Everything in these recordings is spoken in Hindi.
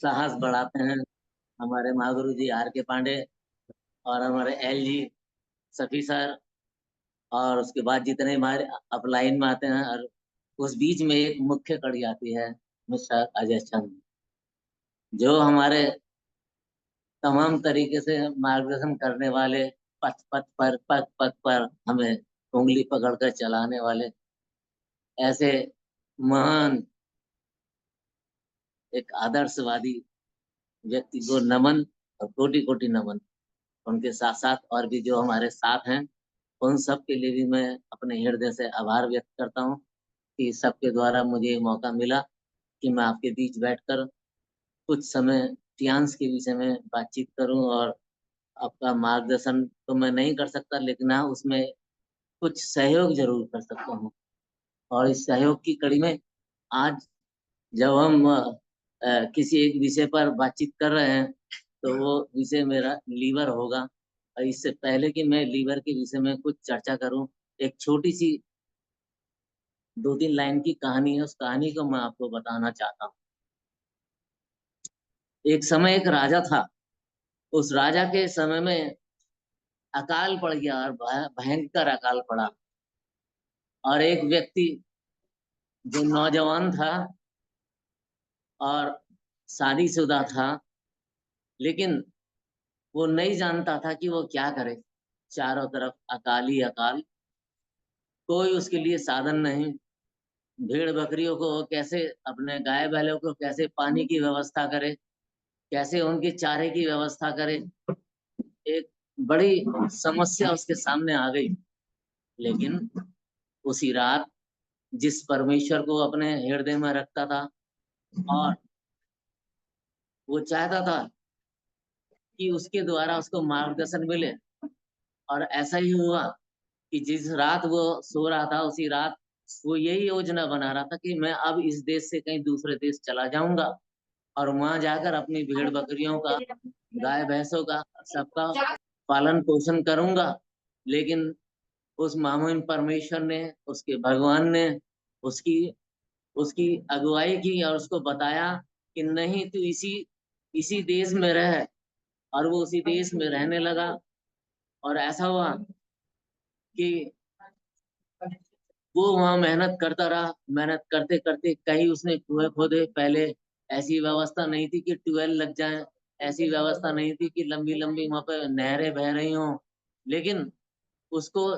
साहस बढ़ाते हैं हमारे महागुरु जी आर के पांडे और हमारे एल जी सफी सर। और उसके बाद जितने हमारे अपलाइन में आते हैं, और उस बीच में एक मुख्य कड़ी आती है मिस्टर अजय चंद, जो हमारे तमाम तरीके से मार्गदर्शन करने वाले, पथ पथ पर पग पग पर हमें उंगली पकड़कर चलाने वाले ऐसे महान, एक आदर्शवादी व्यक्ति को नमन और कोटि कोटि नमन। उनके साथ साथ और भी जो हमारे साथ हैं, उन सब के लिए भी मैं अपने हृदय से आभार व्यक्त करता हूँ कि सबके द्वारा मुझे ये मौका मिला कि मैं आपके बीच बैठकर कुछ समय टियांस के विषय में बातचीत करूं। और आपका मार्गदर्शन तो मैं नहीं कर सकता, लेकिन हाँ, उसमें कुछ सहयोग जरूर कर सकता हूँ। और इस सहयोग की कड़ी में आज जब हम किसी एक विषय पर बातचीत कर रहे हैं, तो वो विषय मेरा लीवर होगा। और इससे पहले कि मैं लीवर के विषय में कुछ चर्चा करूं, एक छोटी सी 2-3 लाइन की कहानी है, उस कहानी को मैं आपको बताना चाहता हूँ। एक समय एक राजा था। उस राजा के समय में अकाल पड़ गया, और भयंकर अकाल पड़ा। और एक व्यक्ति जो नौजवान था और शादीशुदा था, लेकिन वो नहीं जानता था कि वो क्या करे। चारों तरफ अकाल ही अकाल, कोई उसके लिए साधन नहीं। भेड़ बकरियों को वो कैसे, अपने गाय बैलों को कैसे पानी की व्यवस्था करे, कैसे उनके चारे की व्यवस्था करे, एक बड़ी समस्या उसके सामने आ गई। लेकिन उसी रात जिस परमेश्वर को अपने हृदय में रखता था, और वो चाहता था कि उसके द्वारा उसको मार्गदर्शन मिले, और ऐसा ही हुआ कि जिस रात वो सो रहा था, उसी रात वो यही योजना बना रहा था कि मैं अब इस देश से कहीं दूसरे देश चला जाऊंगा, और वहां जाकर अपनी भेड़ बकरियों का, गाय भैंसों का, सबका पालन पोषण करूंगा। लेकिन उस महामहिम परमेश्वर ने, उसके भगवान ने उसकी उसकी अगुवाई की और उसको बताया कि नहीं, तू इसी इसी देश में रह। और वो उसी देश में रहने लगा। और ऐसा हुआ कि वो वहां मेहनत करता रहा। मेहनत करते करते कहीं उसने कुएं खोदे। पहले ऐसी व्यवस्था नहीं थी कि ट्यूबवेल लग जाए, ऐसी व्यवस्था नहीं थी कि लंबी लंबी वहां पे नहरें बह रही हों। लेकिन उसको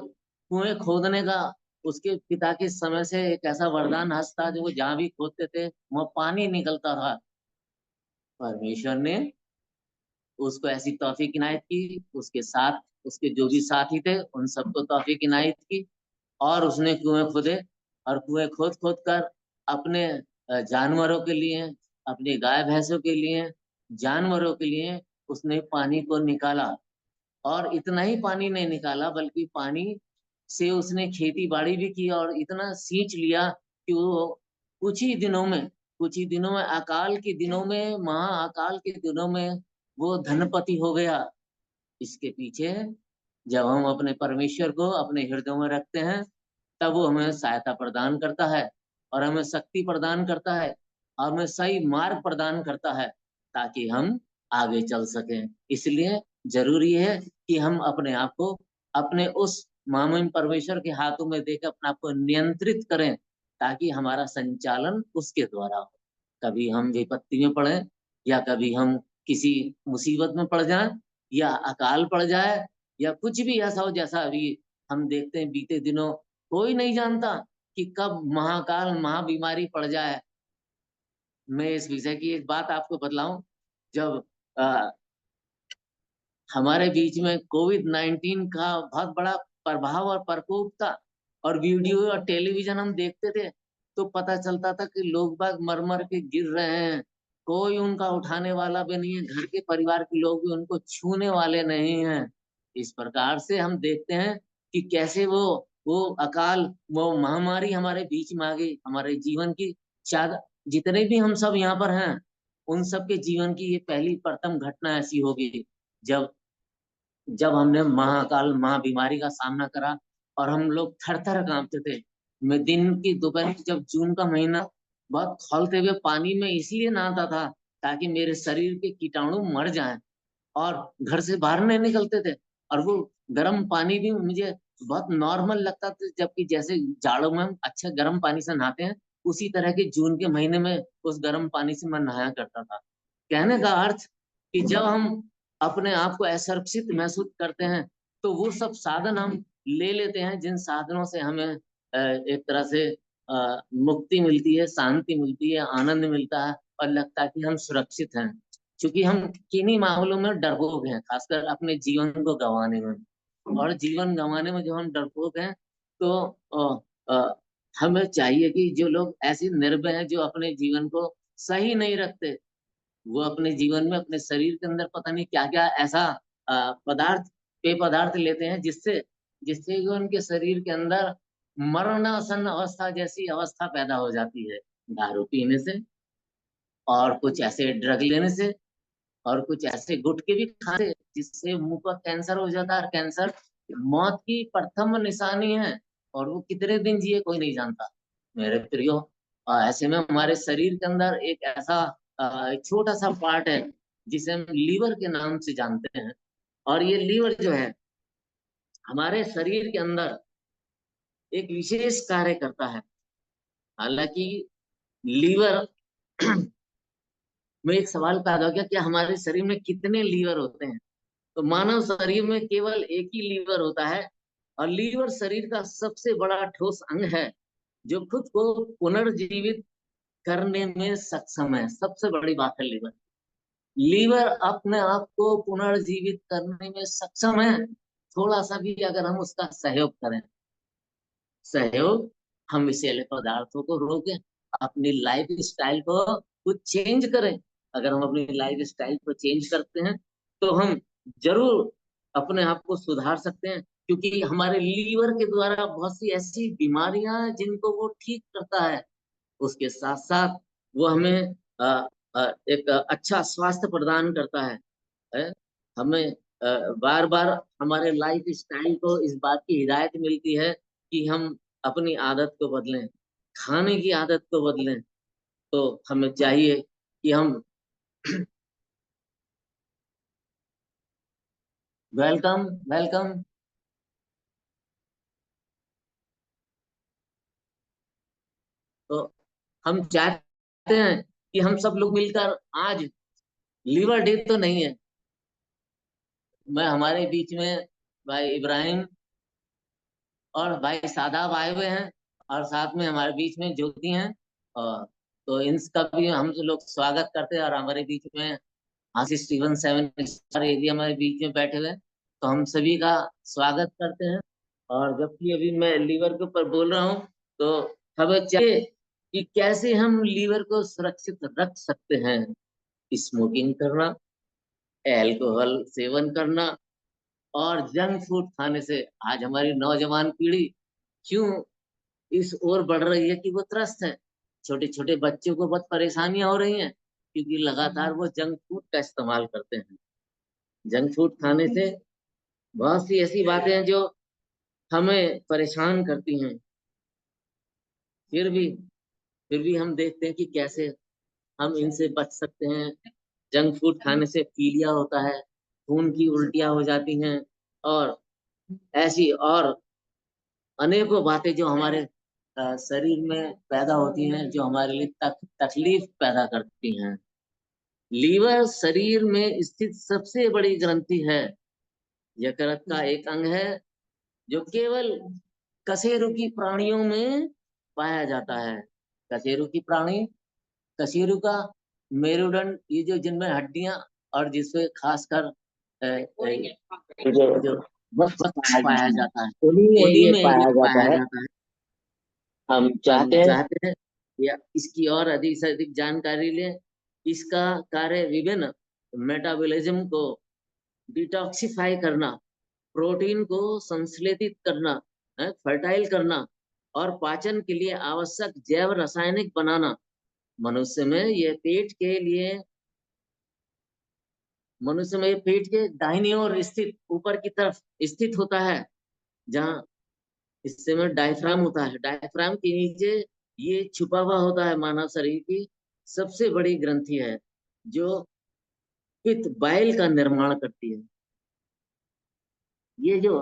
कुएं खोदने का उसके पिता के समय से एक ऐसा वरदान हस्त था, जो वो जहां भी खोदते थे वहां पानी निकलता था। परमेश्वर ने उसको ऐसी तौफीक इनायत की, उसके साथ उसके जो भी साथी थे उन सबको तौफीक इनायत की। और उसने कुएं खोदे, और कुएं खोद खोद कर अपने जानवरों के लिए, अपनी गाय भैंसों के लिए, जानवरों के लिए उसने पानी को निकाला। और इतना ही पानी नहीं निकाला, बल्कि पानी से उसने खेती बाड़ी भी की, और इतना सींच लिया कि वो कुछ ही दिनों में कुछ ही दिनों में, अकाल के दिनों में, महाअकाल के दिनों में वो धनपति हो गया। इसके पीछे जब हम अपने परमेश्वर को अपने हृदय में रखते हैं, तब वो हमें सहायता प्रदान करता है, और हमें शक्ति प्रदान करता है, और हमें सही मार्ग प्रदान करता है, ताकि हम आगे चल सकें। इसलिए जरूरी है कि हम अपने आप को अपने उस महामहिम परमेश्वर के हाथों में देकर अपने आप को नियंत्रित करें, ताकि हमारा संचालन उसके द्वारा हो। कभी हम विपत्ति में पड़े, या कभी हम किसी मुसीबत में पड़ जाएं, या अकाल पड़ जाए, या कुछ भी ऐसा हो जैसा अभी हम देखते हैं बीते दिनों। कोई नहीं जानता कि कब महाकाल महाबीमारी पड़ जाए। मैं इस विषय की एक बात आपको बतलाऊं। जब अ, हमारे बीच में कोविड-19 का बहुत बड़ा प्रभाव और प्रकोप था, और वीडियो और टेलीविजन हम देखते थे, तो पता चलता था कि लोग बाग मर मर के गिर रहे हैं। कोई उनका उठाने वाला भी नहीं है, घर के परिवार के लोग भी उनको छूने वाले नहीं हैं। इस प्रकार से हम देखते हैं कि कैसे वो अकाल, वो महामारी हमारे बीच में आ गई। हमारे जीवन की शायद जितने भी हम सब यहाँ पर हैं, उन सब के जीवन की ये पहली प्रथम घटना ऐसी होगी, जब जब हमने महाकाल महाबीमारी का सामना करा, और हम लोग थर थर कांपते थे। मैं दिन की दोपहर, जब जून का महीना, बहुत खौलते हुए पानी में इसलिए नहाता था, ताकि मेरे शरीर के कीटाणु मर जाएं। और घर से बाहर नहीं निकलते थे। और वो गर्म पानी भी मुझे बहुत नॉर्मल लगता था, जबकि जैसे जाड़ों में हम अच्छे गर्म पानी से नहाते हैं, उसी तरह के जून के महीने में उस गर्म पानी से मैं नहाया करता था। कहने का अर्थ कि जब हम अपने आप को असुरक्षित महसूस करते हैं, तो वो सब साधन हम ले लेते हैं, जिन साधनों से हमें एक तरह से मुक्ति मिलती है, शांति मिलती है, आनंद मिलता है, और लगता है कि हम सुरक्षित हैं। क्योंकि हम किन्हीं मामलों में डरपोक हैं, खासकर अपने जीवन को गंवाने में। और जीवन गंवाने में जो हम डरपोक हैं, तो हमें चाहिए कि जो लोग ऐसे निर्भय हैं, जो अपने जीवन को सही नहीं रखते, वो अपने जीवन में अपने शरीर के अंदर पता नहीं क्या क्या ऐसा पदार्थ, पेय पदार्थ लेते हैं, जिससे जिससे कि उनके शरीर के अंदर मरणासन अवस्था जैसी अवस्था पैदा हो जाती है, दारू पीने से, और कुछ ऐसे ड्रग लेने से, और कुछ ऐसे गुटखे भी खाते, जिससे मुंह का कैंसर हो जाता है। और कैंसर मौत की प्रथम निशानी है, और वो कितने दिन जिए कोई नहीं जानता मेरे प्रियो। ऐसे में हमारे शरीर के अंदर एक ऐसा एक छोटा सा पार्ट है, जिसे हम लीवर के नाम से जानते हैं। और ये लीवर जो है, हमारे शरीर के अंदर एक विशेष कार्य करता है। हालांकि लीवर में एक सवाल पैदा हो गया कि हमारे शरीर में कितने लीवर होते हैं। तो मानव शरीर में केवल एक ही लीवर होता है, और लीवर शरीर का सबसे बड़ा ठोस अंग है, जो खुद को पुनर्जीवित करने में सक्षम है। सबसे बड़ी बात है लीवर। लीवर अपने आप को पुनर्जीवित करने में सक्षम है, थोड़ा सा भी अगर हम उसका सहयोग करें। सहयोग, हम विषैले पदार्थों को रोकें, अपनी लाइफ स्टाइल को कुछ चेंज करें। अगर हम अपनी लाइफ स्टाइल को चेंज करते हैं, तो हम जरूर अपने आप को सुधार सकते हैं। क्योंकि हमारे लीवर के द्वारा बहुत सी ऐसी बीमारियां हैं जिनको वो ठीक करता है। उसके साथ साथ वो हमें एक अच्छा स्वास्थ्य प्रदान करता है। हमें बार बार हमारे लाइफ स्टाइल को इस बात की हिदायत मिलती है कि हम अपनी आदत को बदलें, खाने की आदत को बदलें। तो हमें चाहिए कि हम वेलकम, वेलकम। तो हम चाहते हैं कि हम सब लोग मिलकर आज, लीवर डे तो नहीं है, मैं हमारे बीच में भाई इब्राहिम और भाई सादाब आए हुए हैं, और साथ में हमारे बीच में ज्योति हैं। और तो इनका भी हम लोग स्वागत करते हैं। और हमारे बीच में आशीष स्टीवन 7 स्टार एरिया हमारे बीच में बैठे हुए हैं, तो हम सभी का स्वागत करते हैं। और जबकि अभी मैं लीवर के ऊपर बोल रहा हूँ, तो हमें चाहिए कि कैसे हम लीवर को सुरक्षित रख सकते हैं। स्मोकिंग करना, अल्कोहल सेवन करना, और जंक फूड खाने से आज हमारी नौजवान पीढ़ी क्यों इस ओर बढ़ रही है कि वो त्रस्त है। छोटे छोटे बच्चों को बहुत परेशानियां हो रही हैं, क्योंकि लगातार वो जंक फूड का इस्तेमाल करते हैं। जंक फूड खाने से बहुत सी ऐसी बातें हैं जो हमें परेशान करती हैं। फिर भी फिर भी हम देखते हैं कि कैसे हम इनसे बच सकते हैं। जंक फूड खाने से पीलिया होता है, खून की उल्टियां हो जाती हैं, और ऐसी और अनेकों बातें जो हमारे शरीर में पैदा होती हैं, जो हमारे लिए तकलीफ पैदा करती हैं। लीवर शरीर में स्थित सबसे बड़ी ग्रंथि है। यकृत का एक अंग है, जो केवल कशेरुकी प्राणियों में पाया जाता है। कशेरुकी प्राणी, कशेरु का मेरुदंड, ये जो जिनमें हड्डियां, और जिसमें खासकर जो वक्र पाया जाता है, उन्हीं उन्हीं ये में ये पाया जाता पाया है। जाता है। हम हम चाहते हैं चाहते हैं या इसकी और अधिक से अधिक जानकारी लें। इसका कार्य विभिन्न मेटाबॉलिज्म को डिटॉक्सिफाई करना, प्रोटीन को संश्लेषित करना, फर्टाइल करना, और पाचन के लिए आवश्यक जैव रासायनिक बनाना। मनुष्य में ये पेट के लिए मनुष्य में ये पेट के दाहिनी ओर स्थित, ऊपर की तरफ स्थित होता है, जहाँ इससे में डायफ्राम होता है। डायफ्राम के नीचे ये छुपा हुआ होता है। मानव शरीर की सबसे बड़ी ग्रंथि है। जो पित्त बाइल का निर्माण करती है। ये जो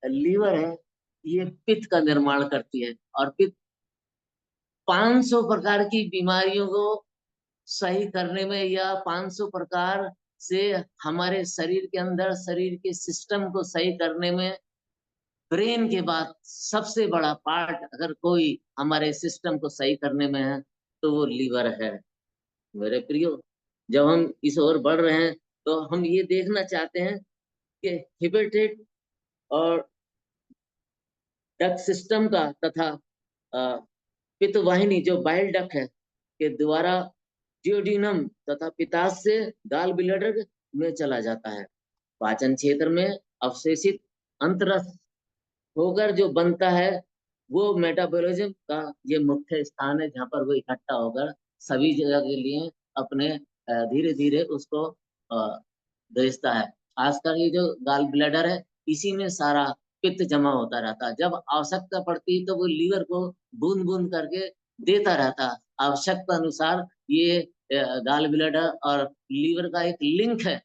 लीवर है ये पित्त का निर्माण करती है, और पित्त 500 प्रकार की बीमारियों को सही करने में, या 500 प्रकार से हमारे शरीर के अंदर शरीर के सिस्टम को सही करने में ब्रेन के बाद सबसे बड़ा पार्ट अगर कोई हमारे सिस्टम को सही करने में है तो वो लीवर है। मेरे प्रियो, जब हम इस ओर बढ़ रहे हैं तो हम ये देखना चाहते हैं कि हिपेटेट और डक्ट सिस्टम का तथा पित्त वाहिनी जो बाइल डक्ट है के द्वारा डियोडिनम तथा पित्ताशय से गाल ब्लैडर में चला जाता है। पाचन क्षेत्र में अवशेषित अंतरस होकर जो बनता है वो मेटाबॉलिज्म का ये मुख्य स्थान है, जहाँ पर वो इकट्ठा होकर सभी जगह के लिए अपने धीरे धीरे उसको भेजता है। खासकर ये जो गाल ब्लैडर है इसी में सारा पित्त जमा होता रहता है। जब आवश्यकता पड़ती है तो वो लीवर को बूंद बूंद करके देता रहता है। आवश्यकता अनुसार ये गाल ब्लैडर और लीवर का एक लिंक है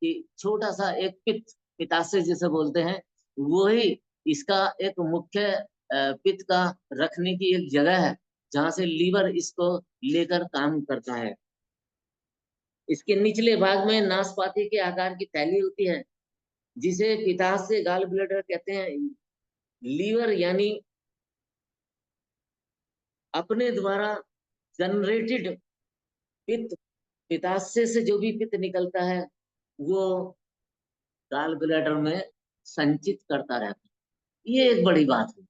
कि छोटा सा एक पित्ताशय जिसे बोलते हैं, वही इसका एक मुख्य पित्त का रखने की एक जगह है जहां से लीवर इसको लेकर काम करता है। इसके निचले भाग में नाशपाती के आकार की थैली होती है जिसे पित्ताशय गाल ब्लैडर कहते हैं। लीवर यानी अपने द्वारा जनरेटेड पित्त, पित्ताशय से जो भी पित्त निकलता है वो गाल ब्लैडर में संचित करता रहता है। ये एक बड़ी बात है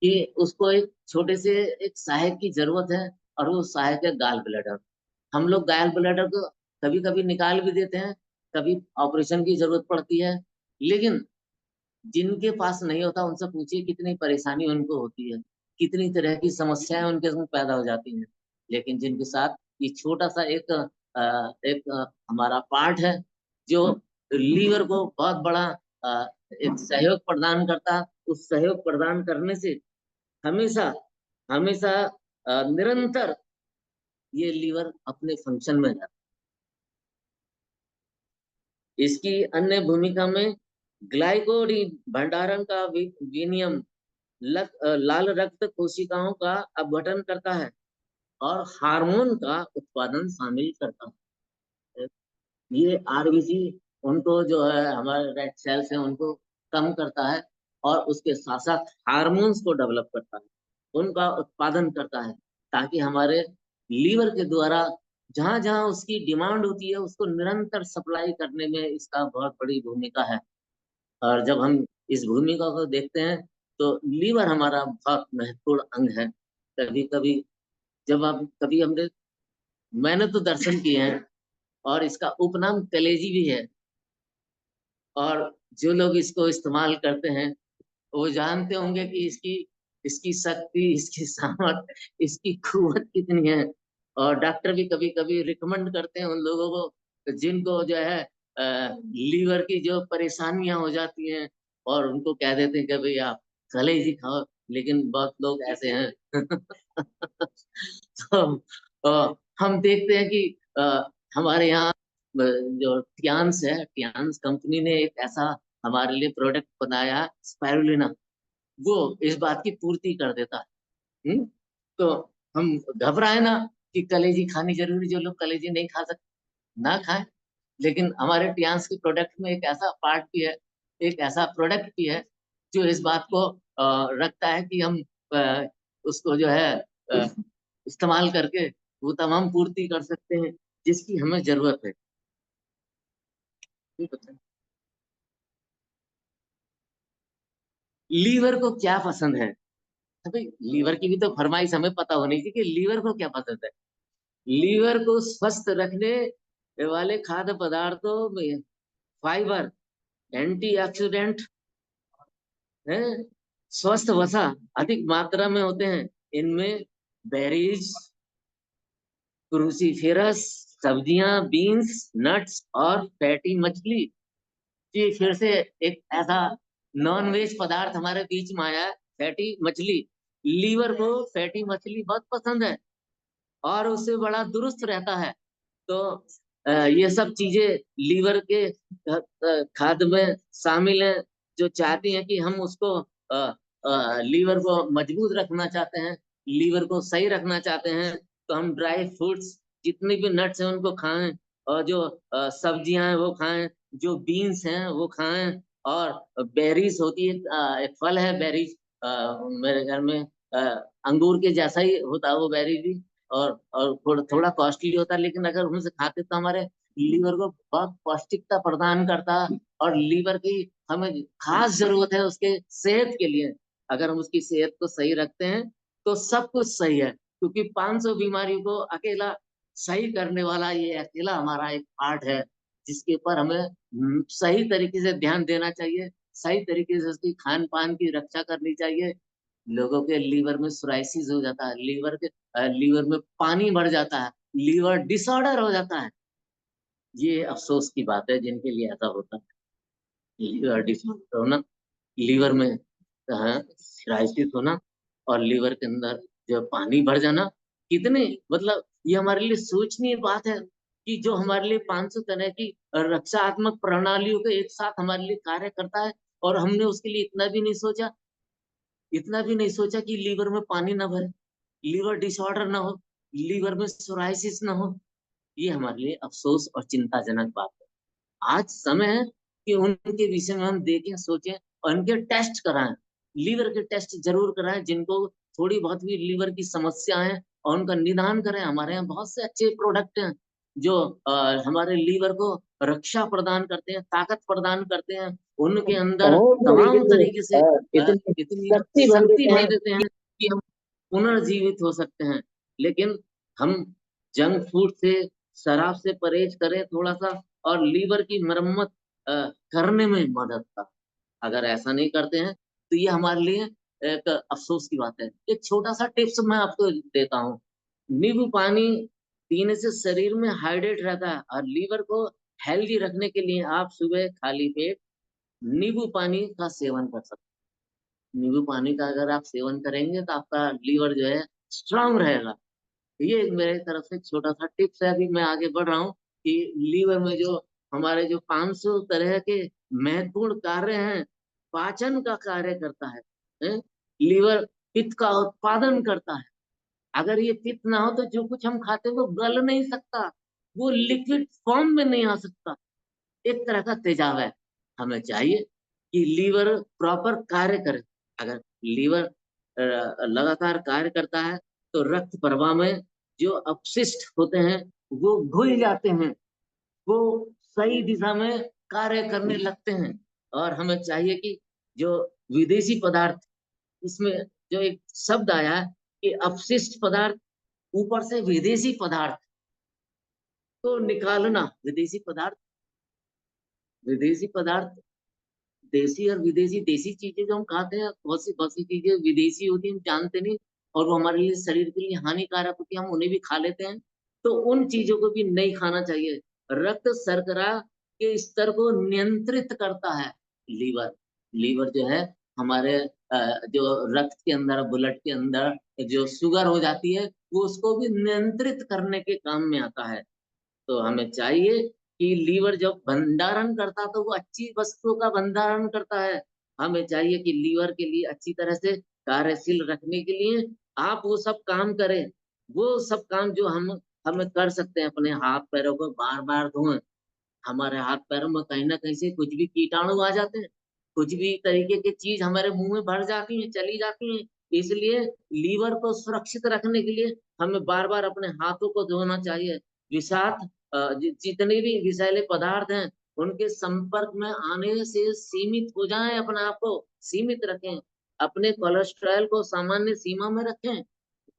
कि उसको एक छोटे से एक सहायक की जरूरत है, और वो सहायक है गाल ब्लैडर। हम लोग गाल ब्लैडर को कभी कभी निकाल भी देते हैं, कभी ऑपरेशन की जरूरत पड़ती है, लेकिन जिनके पास नहीं होता उनसे पूछिए कितनी परेशानी उनको होती है, कितनी तरह की समस्याएं उनके साथ पैदा हो जाती हैं। लेकिन जिनके साथ ये छोटा सा एक हमारा पार्ट है जो लीवर को बहुत बड़ा एक सहयोग प्रदान करता है, उस सहयोग प्रदान करने से हमेशा हमेशा निरंतर ये लीवर अपने फंक्शन में रहता है। इसकी अन्य भूमिका में ग्लाइकोडिन भंडारण का विनियम, लाल रक्त कोशिकाओं का अपघटन करता है और हार्मोन का उत्पादन शामिल करता है। ये आरबीसी उनको जो है हमारे रेड सेल्स हैं उनको कम करता है, और उसके साथ साथ हार्मोन्स को डेवलप करता है, उनका उत्पादन करता है, ताकि हमारे लीवर के द्वारा जहां जहां उसकी डिमांड होती है उसको निरंतर सप्लाई करने में इसका बहुत बड़ी भूमिका है। और जब हम इस भूमिका को देखते हैं तो लीवर हमारा बहुत महत्वपूर्ण अंग है। कभी कभी जब आप कभी हमने मैंने तो दर्शन किए हैं, और इसका उपनाम कलेजी भी है, और जो लोग इसको इस्तेमाल करते हैं वो जानते होंगे कि इसकी इसकी शक्ति, इसकी सामर्थ, इसकी कुवत कितनी है। और डॉक्टर भी कभी कभी रिकमेंड करते हैं उन लोगों को जिनको जो है लीवर की जो परेशानियां हो जाती हैं, और उनको कह देते हैं कि भाई आप कलेजी खाओ, लेकिन बहुत लोग ऐसे हैं। तो हम देखते हैं कि हमारे यहाँ जो टियान्स है, टियान्स कंपनी ने एक ऐसा हमारे लिए प्रोडक्ट बनाया स्पाइरुलिना, वो इस बात की पूर्ति कर देता है। तो हम घबराए ना कि कलेजी खानी जरूरी, जो लोग कलेजी नहीं खा सकते ना खाएं, लेकिन हमारे टियान्स के प्रोडक्ट में एक ऐसा पार्ट भी है, एक ऐसा प्रोडक्ट भी है जो इस बात को रखता है कि हम उसको जो है अ, इस्तेमाल करके वो तमाम पूर्ति कर सकते हैं जिसकी हमें जरूरत है। ठीक है। लीवर को क्या पसंद है? तो भाई लीवर की भी तो फरमाइश हमें पता होनी चाहिए कि लीवर को क्या पसंद है। लीवर को स्वस्थ रखने वाले खाद्य पदार्थों में फाइबर, एंटीऑक्सीडेंट है, स्वस्थ वसा अधिक मात्रा में होते हैं। इनमें बेरीज, क्रूसीफेरस सब्जियां, बीन्स, नट्स और फैटी मछली। जी फिर से एक ऐसा नॉन वेज पदार्थ हमारे बीच में आया है, फैटी मछली। लीवर को फैटी मछली बहुत पसंद है और उससे बड़ा दुरुस्त रहता है। तो ये सब चीजें लीवर के खाद्य में शामिल है, जो चाहती हैं कि हम उसको लीवर को मजबूत रखना चाहते हैं, लीवर को सही रखना चाहते हैं, तो हम ड्राई फ्रूट्स जितनी भी नट्स हैं उनको खाएं, और जो सब्जियां हैं वो खाएं, जो बीन्स हैं वो खाएं, और बेरीज होती है, एक फल है बेरीज, मेरे घर में अंगूर के जैसा ही होता है वो बेरी भी, और थोड़ा थोड़ा कॉस्टली होता है, लेकिन अगर उनसे खाते तो हमारे लीवर को बहुत पौष्टिकता प्रदान करता है, और लीवर की हमें खास जरूरत है उसके सेहत के लिए। अगर हम उसकी सेहत को सही रखते हैं तो सब कुछ सही है, क्योंकि 500 बीमारियों को अकेला सही करने वाला ये अकेला हमारा एक पार्ट है, जिसके ऊपर हमें सही तरीके से ध्यान देना चाहिए, सही तरीके से उसकी खान पान की रक्षा करनी चाहिए। लोगों के लीवर में सोराइसिस हो जाता है, लीवर में पानी भर जाता है, लीवर डिसऑर्डर हो जाता है। ये अफसोस की बात है जिनके लिए ऐसा होता है, लीवर डिसऑर्डर होना, लीवर में सोराइसिस होना, और लीवर के अंदर जो पानी भर जाना, कितने मतलब ये हमारे लिए सोचनीय बात है कि जो हमारे लिए 500 तरह की रक्षात्मक प्रणालियों के एक साथ हमारे लिए कार्य करता है, और हमने उसके लिए इतना भी नहीं सोचा कि लीवर में पानी ना भरे, लीवर डिसऑर्डर ना हो, लीवर में सोराइसिस ना हो। ये हमारे लिए अफसोस और चिंताजनक बात है। आज समय है कि उनके विषय में हम देखें, सोचें, और उनके टेस्ट कराएं, लीवर के टेस्ट जरूर कराएं, जिनको थोड़ी बहुत भी लीवर की समस्या है, और उनका निदान करें। हमारे यहाँ बहुत से अच्छे प्रोडक्ट हैं जो हमारे लीवर को रक्षा प्रदान करते हैं, ताकत प्रदान करते हैं, उनके अंदर बहुत तरीके तमाम से तरीके से इतनी इतनी शक्ति भर शक्ति देते भर हैं। देते हैं कि हम पुनर्जीवित हो सकते हैं। लेकिन हम जंक फूड से, शराब से परहेज करें थोड़ा सा, और लीवर की मरम्मत करने में मदद कर। अगर ऐसा नहीं करते हैं तो ये हमारे लिए एक अफसोस की बात है। एक छोटा सा टिप्स मैं आपको देता हूँ। नींबू पानी पीने से शरीर में हाइड्रेट रहता है, और लीवर को हेल्दी रखने के लिए आप सुबह खाली पेट नींबू पानी का सेवन कर सकते हैं। नींबू पानी का अगर आप सेवन करेंगे तो आपका लीवर जो है स्ट्रांग रहेगा। ये मेरे तरफ से छोटा सा टिप्स है। अभी मैं आगे बढ़ रहा हूँ कि लीवर में जो हमारे जो 500 तरह के महत्वपूर्ण कार्य हैं, पाचन का कार्य करता है? लीवर पित्त का उत्पादन करता है। अगर ये पित्त ना हो तो जो कुछ हम खाते हैं वो गल नहीं सकता, वो लिक्विड फॉर्म में नहीं आ सकता। एक तरह का तेजाब है। हमें चाहिए कि लीवर प्रॉपर कार्य करे। अगर लीवर लगातार कार्य करता है तो रक्त प्रवाह में जो अपशिष्ट होते हैं वो घुल जाते हैं, वो सही दिशा में कार्य करने लगते हैं। और हमें चाहिए कि जो विदेशी पदार्थ, इसमें जो एक शब्द आया है कि अपशिष्ट पदार्थ, ऊपर से विदेशी पदार्थ को निकालना। विदेशी पदार्थ, देसी और विदेशी, देसी चीजें जो हम खाते हैं बहुत सी चीजें विदेशी होती हैं, हम जानते नहीं, और वो हमारे लिए शरीर के लिए हानिकारक होती है, हम उन्हें भी खा लेते हैं। तो उन चीजों को भी नहीं खाना चाहिए। रक्त शर्करा के स्तर को नियंत्रित करता है लीवर। लीवर जो है हमारे जो रक्त के अंदर, ब्लड के अंदर जो शुगर हो जाती है, वो उसको भी नियंत्रित करने के काम में आता है। तो हमें चाहिए कि लीवर जब भंडारण करता है तो वो अच्छी वस्तुओं का भंडारण करता है। हमें चाहिए कि लीवर के लिए अच्छी तरह से कार्यशील रखने के लिए आप वो सब काम करें, वो सब काम जो हमें कर सकते हैं। अपने हाथ पैरों को बार बार धोएं। हमारे हाथ पैरों में कहीं ना कहीं से कुछ भी कीटाणु आ जाते हैं, कुछ भी तरीके की चीज हमारे मुंह में भर जाती है, चली जाती है। इसलिए लीवर को सुरक्षित रखने के लिए हमें बार बार अपने हाथों को धोना चाहिए। विषाक्त जितने भी विषैले पदार्थ हैं उनके संपर्क में आने से सीमित हो जाएं, अपने आप को सीमित रखें। अपने कोलेस्ट्रॉल को सामान्य सीमा में रखें।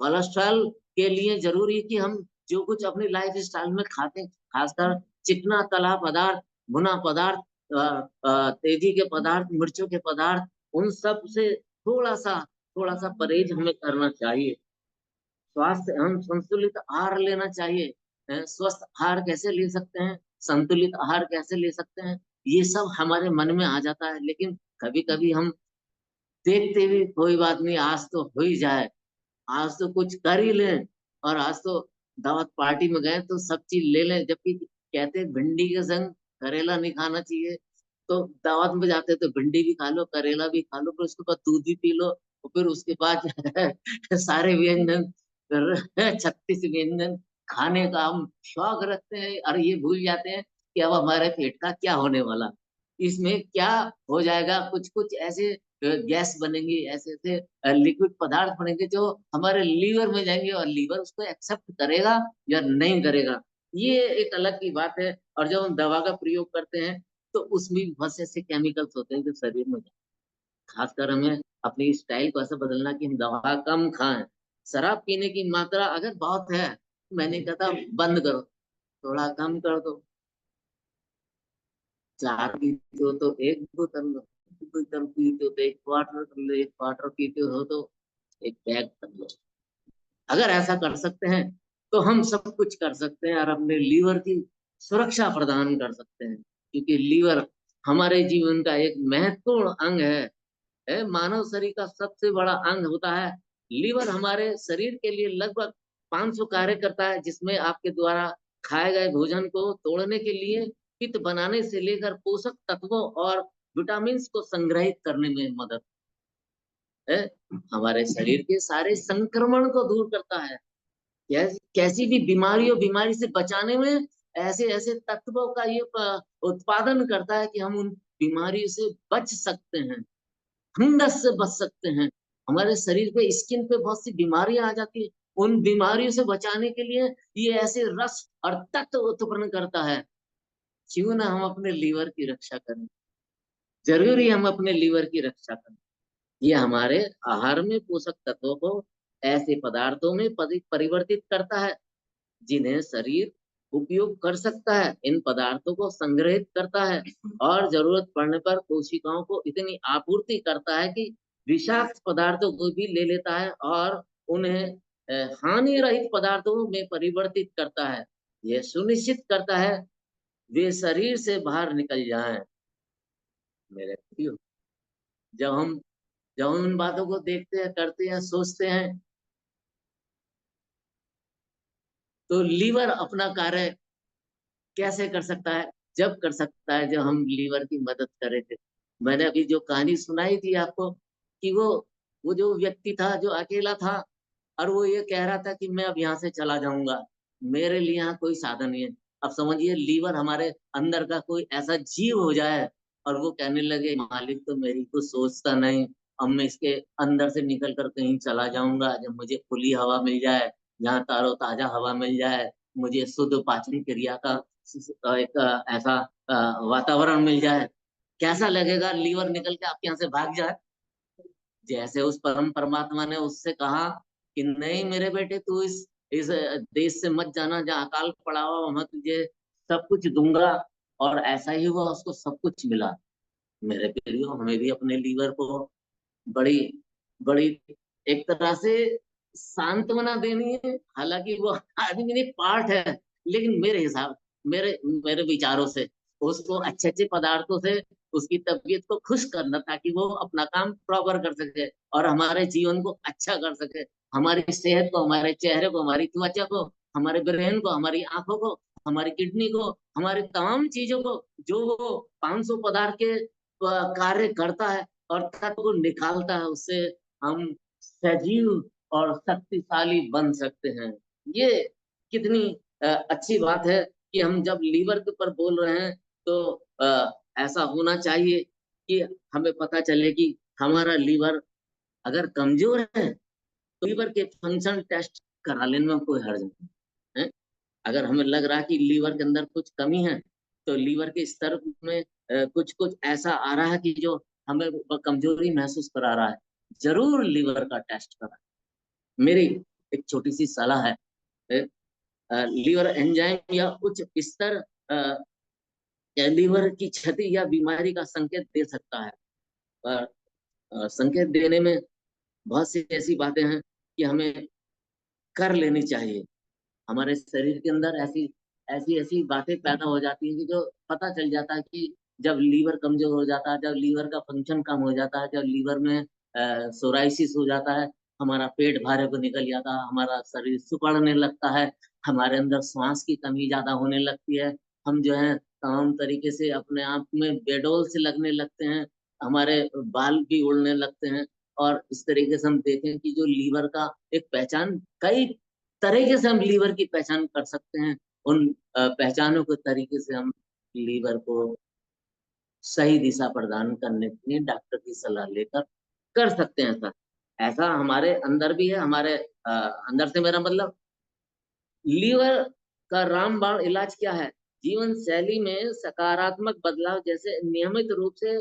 कोलेस्ट्रॉल के लिए जरूरी है कि हम जो कुछ अपनी लाइफ स्टाइल में खाते हैं, खासकर चिकना तला पदार्थ, भुना पदार्थ, तेजी के पदार्थ, मिर्चों के पदार्थ, उन सब से थोड़ा सा परहेज हमें करना चाहिए। स्वास्थ्य, हम संतुलित आहार लेना चाहिए। स्वस्थ आहार कैसे ले सकते हैं, संतुलित आहार कैसे ले सकते हैं, ये सब हमारे मन में आ जाता है। लेकिन कभी कभी हम देखते भी कोई बात नहीं, आज तो हो ही जाए, आज तो कुछ कर ही लें, और आज तो दावत पार्टी में गए तो सब चीज ले लें, जबकि कहते हैं भिंडी के संग करेला नहीं खाना चाहिए। तो दावत में जाते तो भिंडी भी खा लो, करेला भी खा लो, फिर उसके बाद दूध भी पी लो, और फिर उसके बाद सारे व्यंजन 36 व्यंजन खाने का हम शौक रखते हैं, और ये भूल जाते हैं कि अब हमारे पेट का क्या होने वाला, इसमें क्या हो जाएगा। कुछ कुछ ऐसे गैस बनेंगी, ऐसे ऐसे लिक्विड पदार्थ बनेंगे जो हमारे लीवर में जाएंगे, और लीवर उसको एक्सेप्ट करेगा या नहीं करेगा, ये एक अलग की बात है। और जब हम दवा का प्रयोग करते हैं तो उसमें भी बहुत से ऐसे केमिकल्स होते हैं जो शरीर में जाते हैं। खासकर हमें अपनी स्टाइल को ऐसा बदलना कि हम दवा कम खाएं। शराब पीने की मात्रा अगर बहुत है, मैंने कहा था बंद करो, थोड़ा कम कर दो। 4 पीते हो तो एक बोतल लो, 2 बोतल पीते हो तो एक क्वार्टर कर लो, एक क्वार्टर पीते हो तो एक बैग कर लो। अगर ऐसा कर सकते हैं तो हम सब कुछ कर सकते हैं, और अपने लीवर की सुरक्षा प्रदान कर सकते हैं, क्योंकि लीवर हमारे जीवन का एक महत्वपूर्ण अंग है। मानव शरीर का सबसे बड़ा अंग होता है लीवर। हमारे शरीर के लिए लगभग 500 कार्य करता है, जिसमें आपके द्वारा खाए गए भोजन को तोड़ने के लिए, पित्त बनाने से लेकर पोषक तत्वों और विटामिन को संग्रहित करने में मदद है। हमारे शरीर के सारे संक्रमण को दूर करता है। कैसी भी बीमारी से बचाने में ऐसे ऐसे तत्वों का ये उत्पादन करता है कि हम उन बीमारियों से बच सकते हैं, फंगस से बच सकते हैं। हमारे शरीर पे स्किन पे बहुत सी बीमारियां आ जाती है, उन बीमारियों से बचाने के लिए ये ऐसे रस और तत्व उत्पन्न करता है। क्यों ना हम अपने लीवर की रक्षा करें, जरूरी हम अपने लीवर की रक्षा करें। ये हमारे आहार में पोषक तत्वों को ऐसे पदार्थों में परिवर्तित करता है जिन्हें शरीर उपयोग कर सकता है। इन पदार्थों को संग्रहित करता है और जरूरत पड़ने पर कोशिकाओं को इतनी आपूर्ति करता है कि विषाक्त पदार्थों को भी ले लेता है और उन्हें हानि रहित पदार्थों में परिवर्तित करता है। यह सुनिश्चित करता है वे शरीर से बाहर निकल जाएं। मेरे प्रियो, जब हम जब हम इन बातों को देखते हैं, करते हैं, सोचते हैं, तो लीवर अपना कार्य कैसे कर सकता है? जब कर सकता है जब हम लीवर की मदद करें थे। मैंने अभी जो कहानी सुनाई थी आपको कि वो जो व्यक्ति था जो अकेला था, और वो ये कह रहा था कि मैं अब यहाँ से चला जाऊंगा, मेरे लिए यहाँ कोई साधन नहीं है। अब समझिए लीवर हमारे अंदर का कोई ऐसा जीव हो जाए और वो कहने लगे मालिक तो मेरी कुछ सोचता नहीं, अब मैं इसके अंदर से निकल कर कहीं चला जाऊंगा जब मुझे खुली हवा मिल जाए, जहाँ तारो ताजा हवा मिल जाए, मुझे शुद्ध पाचन क्रिया का एक ऐसा वातावरण मिल जाए। कैसा लगेगा लीवर निकल के आपके यहाँ से भाग जाए? जैसे उस परम परमात्मा ने उससे कहा कि नहीं मेरे बेटे, तू इस देश से मत जाना जहाँ अकाल पड़ा हो, मैं तुझे सब कुछ दूंगा। और ऐसा ही हुआ, उसको सब कुछ मिला। मेरे प्रियो, हमें भी अपने लीवर को बड़ी बड़ी एक तरह से सांत्वना देनी है। हालांकि वो आदमी नहीं पार्ट है, लेकिन मेरे मेरे विचारों से उसको अच्छे अच्छे पदार्थों से उसकी तबीयत को खुश करना, ताकि वो अपना काम प्रॉपर कर सके और हमारे जीवन को अच्छा कर सके। हमारी सेहत को, हमारे चेहरे को, हमारी त्वचा को, हमारे ब्रेन को, हमारी आंखों को, हमारी किडनी को, हमारी तमाम चीजों को, जो वो 500 पदार्थ के कार्य करता है और तत्व को निकालता है, उससे हम सजीव और शक्तिशाली बन सकते हैं। ये कितनी अच्छी बात है कि हम जब लीवर के ऊपर बोल रहे हैं तो ऐसा होना चाहिए कि हमें पता चले कि हमारा लीवर अगर कमजोर है तो लीवर के फंक्शन टेस्ट करा लेने में कोई हर्ज नहीं है। अगर हमें लग रहा है कि लीवर के अंदर कुछ कमी है, तो लीवर के स्तर में कुछ कुछ ऐसा आ रहा है कि जो हमें कमजोरी महसूस करा रहा है, जरूर लीवर का टेस्ट करा। मेरी एक छोटी सी सलाह है, लीवर एंजाइम या उच्च स्तर लीवर की क्षति या बीमारी का संकेत दे सकता है। पर संकेत देने में बहुत सी ऐसी बातें हैं कि हमें कर लेनी चाहिए। हमारे शरीर के अंदर ऐसी ऐसी ऐसी बातें पैदा हो जाती हैं कि जो पता चल जाता है कि जब लीवर कमजोर हो जाता है, जब लीवर का फंक्शन कम हो जाता है, जब लीवर में सोराइसिस हो जाता है, हमारा पेट भारे को निकल जाता है, हमारा शरीर सिकुड़ने लगता है, हमारे अंदर श्वास की कमी ज्यादा होने लगती है, हम जो है तमाम तरीके से अपने आप में बेडौल से लगने लगते हैं, हमारे बाल भी उड़ने लगते हैं। और इस तरीके से हम देखें कि जो लीवर का एक पहचान, कई तरीके से हम लीवर की पहचान कर सकते हैं। उन पहचानों के तरीके से हम लीवर को सही दिशा प्रदान करने के लिए डॉक्टर की सलाह लेकर कर सकते हैं सर। ऐसा हमारे अंदर भी है, हमारे अंदर से मेरा मतलब लीवर का रामबाण इलाज क्या है? जीवन शैली में सकारात्मक बदलाव, जैसे नियमित रूप से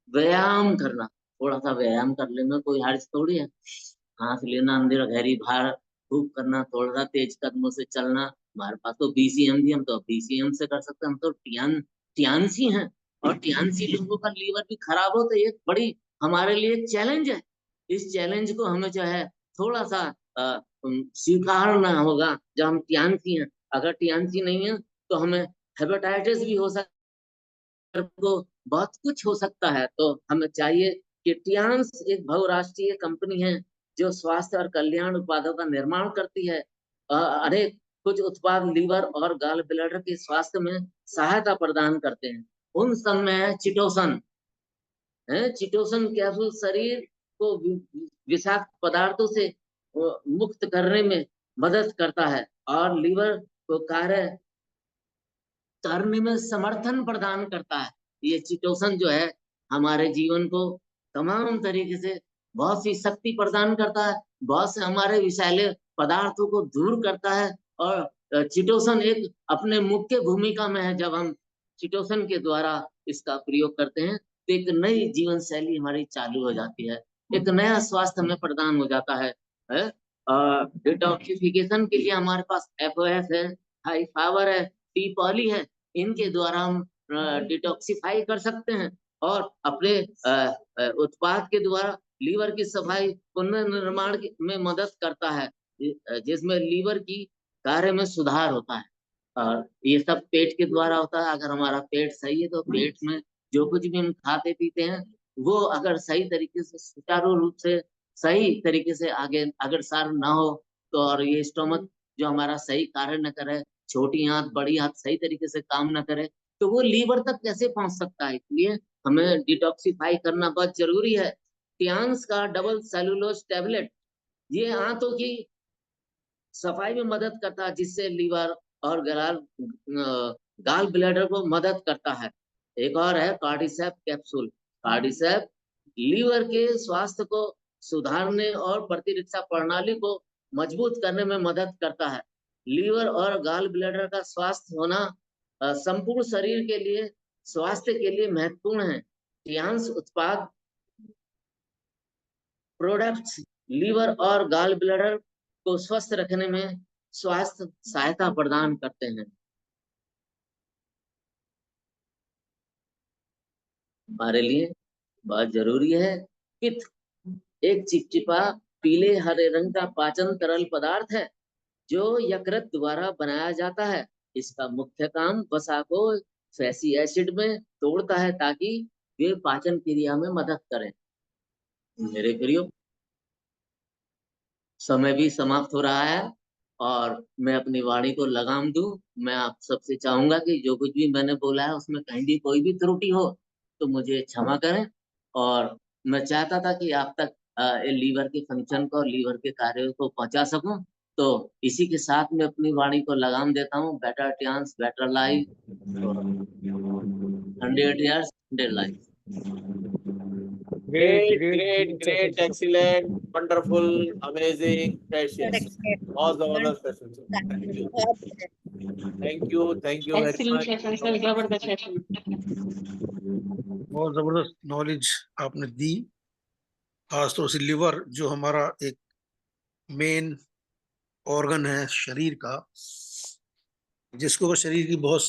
व्यायाम करना। थोड़ा सा व्यायाम कर लेना कोई हर्ज थोड़ी है। सांस लेना, अंदर गहरी बाहर खूब करना, थोड़ा सा तेज कदमों से चलना। हमारे पास तो बीसीएम भी, हम तो बीसीएम से कर सकते हैं, हम तो टियानसी हैं। और टियानसी लोगों का लीवर भी खराब हो तो ये बड़ी हमारे लिए एक चैलेंज है। इस चैलेंज को हमें जो है थोड़ा सा स्वीकारना होगा। जब हम टियानसी हैं, अगर टियानसी नहीं है तो हमें हेपेटाइटिस भी हो सकता है, को बहुत कुछ हो सकता है। तो हमें चाहिए कि टियान्स एक बहुराष्ट्रीय कंपनी है जो स्वास्थ्य और कल्याण उत्पादों का निर्माण करती है। अनेक कुछ उत्पाद लीवर और गॉल ब्लैडर के स्वास्थ्य में सहायता प्रदान करते हैं। उन सब में है चिटोसन। चिटोसन कैप्सूल शरीर को विषाक्त पदार्थों से मुक्त करने में मदद करता है और लीवर को कार्य करने में समर्थन प्रदान करता है। ये चिटोसन जो है हमारे जीवन को तमाम तरीके से बहुत सी शक्ति प्रदान करता है, बहुत से हमारे विषैले पदार्थों को दूर करता है। और चिटोसन एक अपने मुख्य भूमिका में है। जब हम चिटोसन के द्वारा इसका प्रयोग करते हैं तो एक नई जीवन शैली हमारी चालू हो जाती है, एक नया स्वास्थ्य हमें प्रदान हो जाता है। डिटॉक्सिफिकेशन के लिए हमारे पास एफओएस है, हाई पावर है, टी पॉली है। इनके द्वारा हम डिटॉक्सिफाई कर सकते हैं और अपने उत्पाद के द्वारा लीवर की सफाई पुनर्निर्माण में मदद करता है, जिसमें लीवर की कार्य में सुधार होता है। और ये सब पेट के द्वारा होता है। अगर हमारा पेट सही है तो पेट में जो कुछ भी हम खाते पीते हैं वो अगर सही तरीके से सुचारू रूप से सही तरीके से आगे अग्रसर ना हो तो, और ये स्टोमक जो हमारा सही कार्य न करे, छोटी आंत बड़ी आंत सही तरीके से काम न करे, तो वो लीवर तक कैसे पहुंच सकता है? इसलिए हमें डिटॉक्सिफाई करना बहुत जरूरी है। टियान्स का डबल सेलुलोज टैबलेट ये आंतों की सफाई में मदद करता है, जिससे लीवर और गाल ब्लैडर को मदद करता है। एक और है कार्डिसेप कैप्सूल। कार्डिसेप लीवर के स्वास्थ्य को सुधारने और प्रतिरक्षा प्रणाली को मजबूत करने में मदद करता है। लीवर और गाल ब्लैडर का स्वास्थ्य होना संपूर्ण शरीर के लिए स्वास्थ्य के लिए महत्वपूर्ण है। टियान्स उत्पाद प्रोडक्ट्स लीवर और गाल ब्लैडर को स्वस्थ रखने में स्वास्थ्य सहायता प्रदान करते हैं। हमारे लिए बहुत जरूरी है। पित्त एक चिपचिपा पीले हरे रंग का पाचन तरल पदार्थ है जो यकृत द्वारा बनाया जाता है। इसका मुख्य काम वसा को फैटी एसिड में तोड़ता है ताकि वे पाचन क्रिया में मदद करें। मेरे प्रियो, समय भी समाप्त हो रहा है और मैं अपनी वाणी को लगाम दूं। मैं आप सबसे चाहूंगा कि जो कुछ भी मैंने बोला है उसमें कहीं भी कोई भी त्रुटि हो तो मुझे क्षमा करें। और मैं चाहता था कि आप तक लीवर के फंक्शन को और लीवर के कार्यों को पहुंचा सकूं। तो इसी के साथ मैं अपनी वाणी को लगाम देता हूं। Better chance better life, 100 years 100 life। Great, excellent, wonderful, amazing, precious. All the other sessions. Thank you very much. जबरदस्त सेशन। बहुत जबरदस्त नॉलेज आपने दी। खासतौर से लिवर जो हमारा एक मेन ऑर्गन है शरीर का, जिसको शरीर की बहुत